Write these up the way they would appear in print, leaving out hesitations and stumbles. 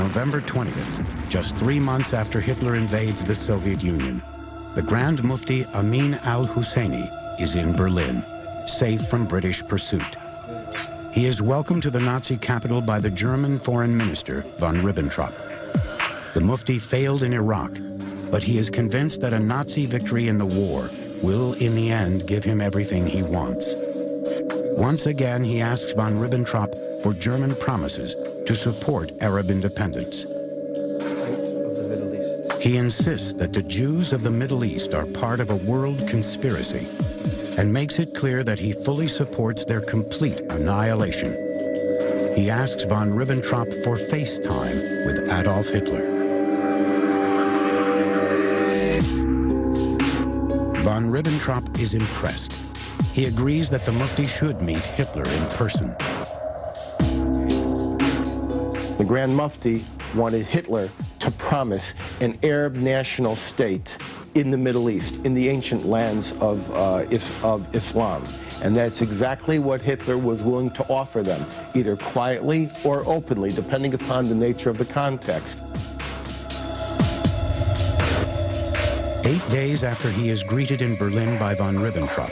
November 20th, just 3 months after Hitler invades the Soviet Union, the Grand Mufti Amin al-Husseini is in Berlin, safe from British pursuit. He is welcomed to the Nazi capital by the German Foreign Minister, von Ribbentrop. The Mufti failed in Iraq, but he is convinced that a Nazi victory in the war will, in the end, give him everything he wants. Once again, he asks von Ribbentrop for German promises to support Arab independence. He insists that the Jews of the Middle East are part of a world conspiracy and makes it clear that he fully supports their complete annihilation. He asks von Ribbentrop for FaceTime with Adolf Hitler. Von Ribbentrop is impressed. He agrees that the Mufti should meet Hitler in person. The Grand Mufti wanted Hitler to promise an Arab national state in the Middle East, in the ancient lands of Islam. And that's exactly what Hitler was willing to offer them, either quietly or openly, depending upon the nature of the context. 8 days after he is greeted in Berlin by von Ribbentrop,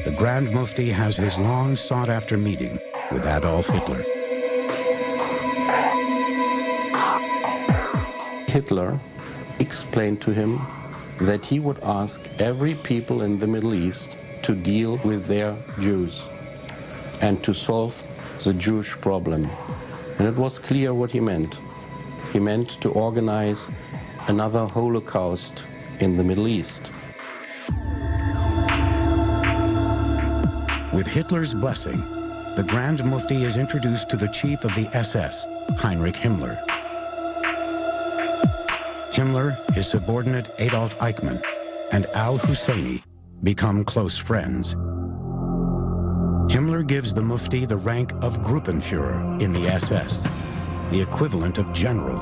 the Grand Mufti has his long sought-after meeting with Adolf Hitler. Hitler explained to him that he would ask every people in the Middle East to deal with their Jews and to solve the Jewish problem. And it was clear what he meant. He meant to organize another Holocaust in the Middle East. With Hitler's blessing, the Grand Mufti is introduced to the chief of the SS, Heinrich Himmler. Himmler, his subordinate Adolf Eichmann, and al-Husseini become close friends. Himmler gives the Mufti the rank of Gruppenführer in the SS, the equivalent of general,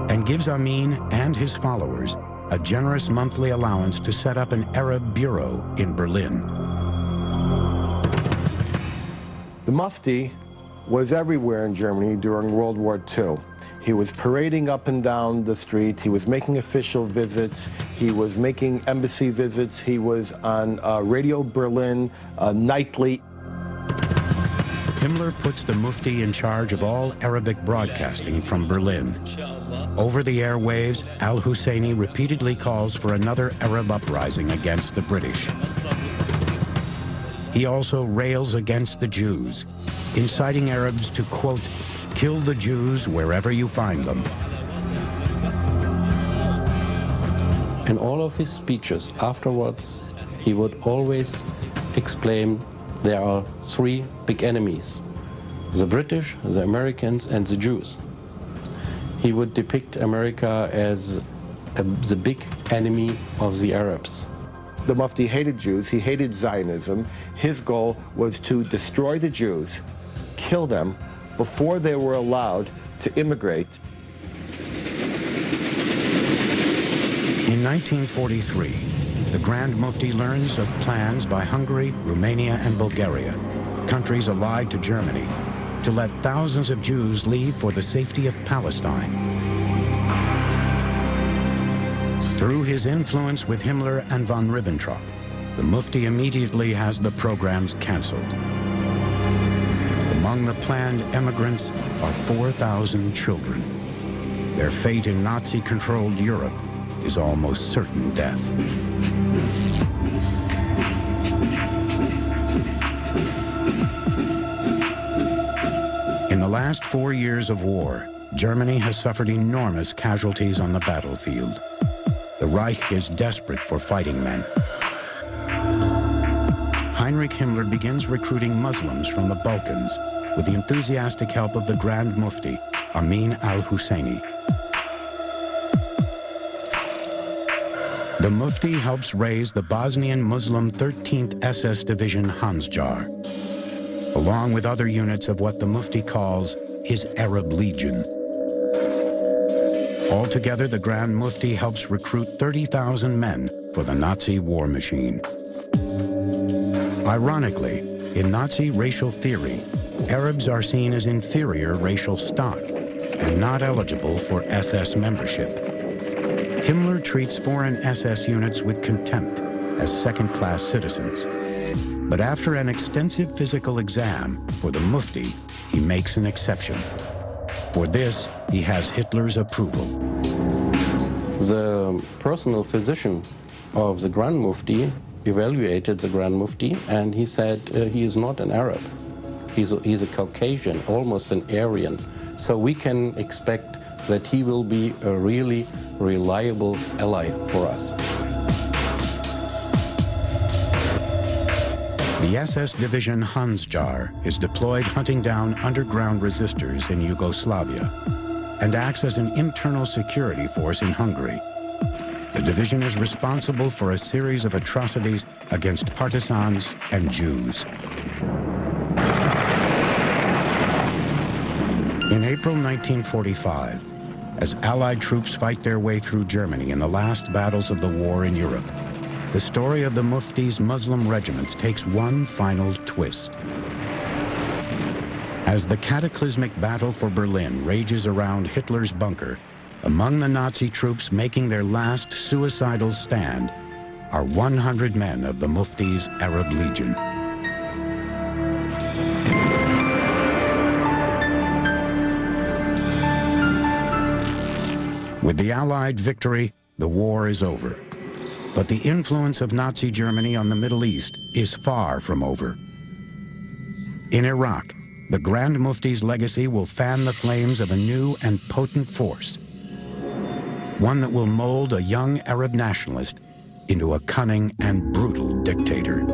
and gives Amin and his followers a generous monthly allowance to set up an Arab bureau in Berlin. The Mufti was everywhere in Germany during World War II. He was parading up and down the street. He was making official visits. He was making embassy visits. He was on Radio Berlin nightly. Himmler puts the Mufti in charge of all Arabic broadcasting from Berlin. Over the airwaves, al-Husseini repeatedly calls for another Arab uprising against the British. He also rails against the Jews, inciting Arabs to, quote, kill the Jews wherever you find them. In all of his speeches afterwards, he would always explain there are three big enemies: the British, the Americans, and the Jews. He would depict America as the big enemy of the Arabs. The Mufti hated Jews. He hated Zionism. His goal was to destroy the Jews, kill them, before they were allowed to immigrate. In 1943, the Grand Mufti learns of plans by Hungary, Romania, and Bulgaria, countries allied to Germany, to let thousands of Jews leave for the safety of Palestine. Through his influence with Himmler and von Ribbentrop, the Mufti immediately has the programs canceled. Among the planned emigrants are 4,000 children. Their fate in Nazi-controlled Europe is almost certain death. In the last 4 years of war, Germany has suffered enormous casualties on the battlefield. The Reich is desperate for fighting men. Heinrich Himmler begins recruiting Muslims from the Balkans with the enthusiastic help of the Grand Mufti, Amin al-Husseini. The Mufti helps raise the Bosnian Muslim 13th SS Division Hansjar, along with other units of what the Mufti calls his Arab Legion. Altogether, the Grand Mufti helps recruit 30,000 men for the Nazi war machine. Ironically, in Nazi racial theory, Arabs are seen as inferior racial stock, and not eligible for SS membership. Himmler treats foreign SS units with contempt as second-class citizens. But after an extensive physical exam for the Mufti, he makes an exception. For this, he has Hitler's approval. The personal physician of the Grand Mufti evaluated the Grand Mufti, and he said he is not an Arab. He's a Caucasian, almost an Aryan. So we can expect that he will be a really reliable ally for us. The SS division Hansjar is deployed hunting down underground resistors in Yugoslavia and acts as an internal security force in Hungary. The division is responsible for a series of atrocities against partisans and Jews. In April 1945, as Allied troops fight their way through Germany in the last battles of the war in Europe, the story of the Mufti's Muslim regiments takes one final twist. As the cataclysmic battle for Berlin rages around Hitler's bunker, among the Nazi troops making their last suicidal stand are 100 men of the Mufti's Arab Legion. With the Allied victory, the war is over. But the influence of Nazi Germany on the Middle East is far from over. In Iraq, the Grand Mufti's legacy will fan the flames of a new and potent force, one that will mold a young Arab nationalist into a cunning and brutal dictator.